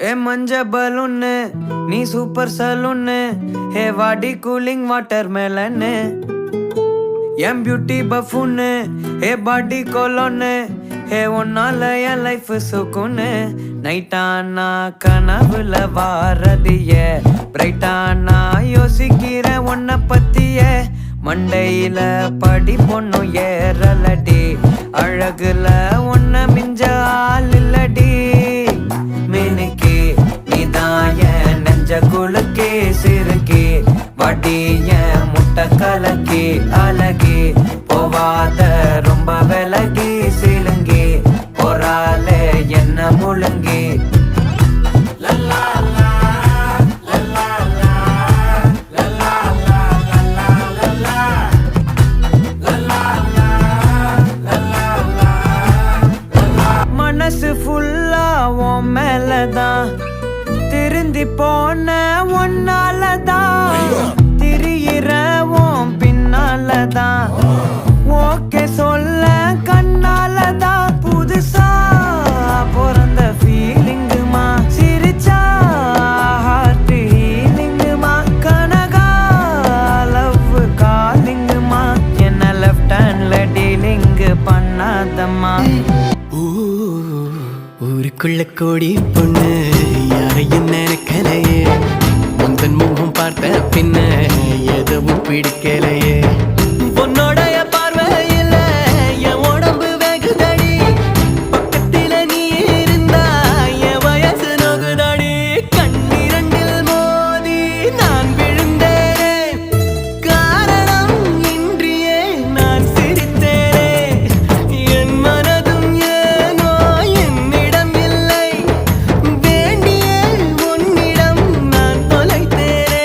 ए मंजा बलून नी super saloon hey वाडी कूलिंग वाटरमेलन एम beauty buffoon hey body cologne hey उन्नाल एन लाइफ सुकून நைட்டானா கனவுல வாரதிய பிரைட்டானா யோசிக்கிற உன்னை பத்திய மண்டையில படி பொண்ணு ஏறலடி அழகுல உன்னை மிஞ்ச ஆள் இல்லடி மினுக்கி நீதாய நெஞ்ச குலுக்கி சிறுக்கி வடிய முட்டை கலக்கி அழகி போவாத ரொம்ப விலகி சிலுங்கி போறாலே என்ன முழுங்கி மனசு ஃபுல்லா உன் மேலதான் திருந்தி போன ஒன்னாலதான் திரியிற உன் பின்னாலதான் ஓகே சொல்ல கண்ணாலதான் புதுசா பிறந்த ஃபீலிங்குமா சிரிச்சா ஹார்ட் ஹீலிங்குமா கனகா லவ் காலிங்குமா என்ன லெஃப்ட் ஹேண்ட்ல டீலிங் பண்ணாதம்மா ஊருக்குள்ள கோடி பொண்ணு யாரையும் நினைக்கலையே முந்தன் முகம் பார்த்த பின்ன எதுவும் பிடிக்கலையே பொன்னோடைய பார்வையில என் உடம்பு வெகுதடி பக்கத்தில நீ இருந்தா என் வயசு நோகுதடி கண்ணிரண்டில் மோதி நான் விழுந்தேனே காரணம் இன்றியே நான் சிரித்தேனே என் மனதும் ஏனோ என்னிடம் இல்லை வேண்டிய உன்னிடம் நான் தொலைத்தேனே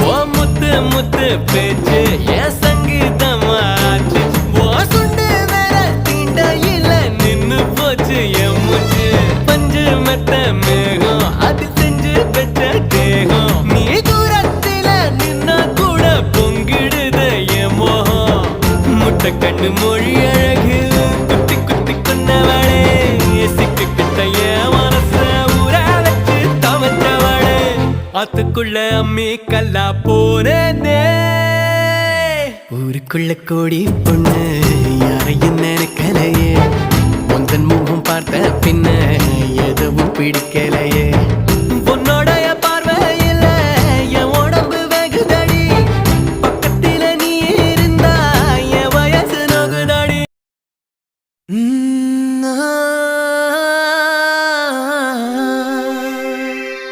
ஓ முத்து முத்து பேச்சு என் சங்கீதமாச்சு ஓ சுண்டு மேல தீண்டையில நின்னு போச்சு என் மூச்சு பஞ்சு மெத்த மேகம் அது செஞ்சு பெற்ற தேகம் நீ தூரத்தில நின்னா கூட பொங்கிடுத என் மோகம் முட்டை கண்ணு மொழி அழகு குத்தி குத்தி கொண்டவளே சிக்கிட்ட என் மனச ஊற வச்சு தவற்றவளே அதுக்குள்ள அம்மி கல்லா போனே ஊருக்குள்ள கோடி பொண்ணு யாரையும் நினைக்கலையே முந்தன் முகம் பார்த்த பின்ன எதுவும் பிடிக்கலையே பொன்னோடைய பார்வையில என் உடம்பு வெகுதடி பக்கத்தில நீ இருந்தா என் வயசு நோகுதடி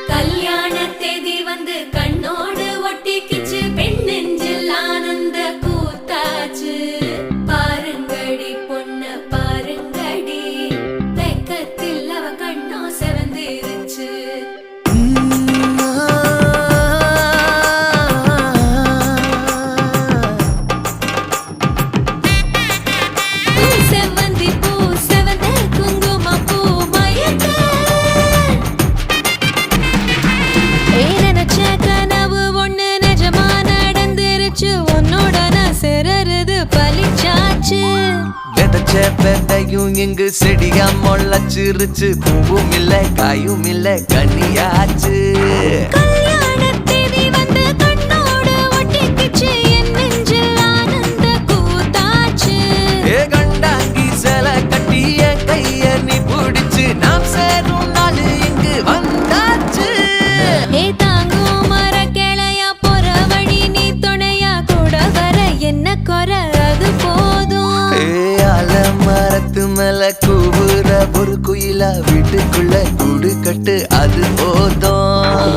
கல்யாண தேதி வந்து கண்ணோடு ஒட்டிக்கிச்சு பெண் நெஞ்சில் ஆனந்த கூத்தாச்சு பாருங்கடி பொண்ண பாருங்கடி வெக்கத்தில் அவ கண்ணோ செவந்திருச்சு செவ்வந்தி பூ செவந்த குங்கும பூ மயக்க நினைச்ச கனவு ஒண்ணு நிஜமா நடந்துருச்சு உன்னோட நான் சிறருது பலிச்சாச்சு விதைச்ச விதையும் இங்கு செடியா முளைச்சிருச்சு பூவும் இல்ல காயும் இல்ல கனியாச்சு கல்யாண தேதி வந்து கண்ணோடு ஒட்டிக்கிச்சு என் நெஞ்சில் ஆனந்த கூத்தாச்சு ஏ கண்டாங்கி சில கட்டி என் கைய நீ பிடிச்சு நாம் சேரும் நாள் இங்கு வந்தாச்சு ஏ தாங்கும் மர கிளையா போற வழி நீ துணையா கூட வர என்ன குறை அது போதும் ஏ அலமரத்து மேல கூவுற ஒரு குயிலா வீட்டுக்குள்ள கூடு கட்டு அது போதும்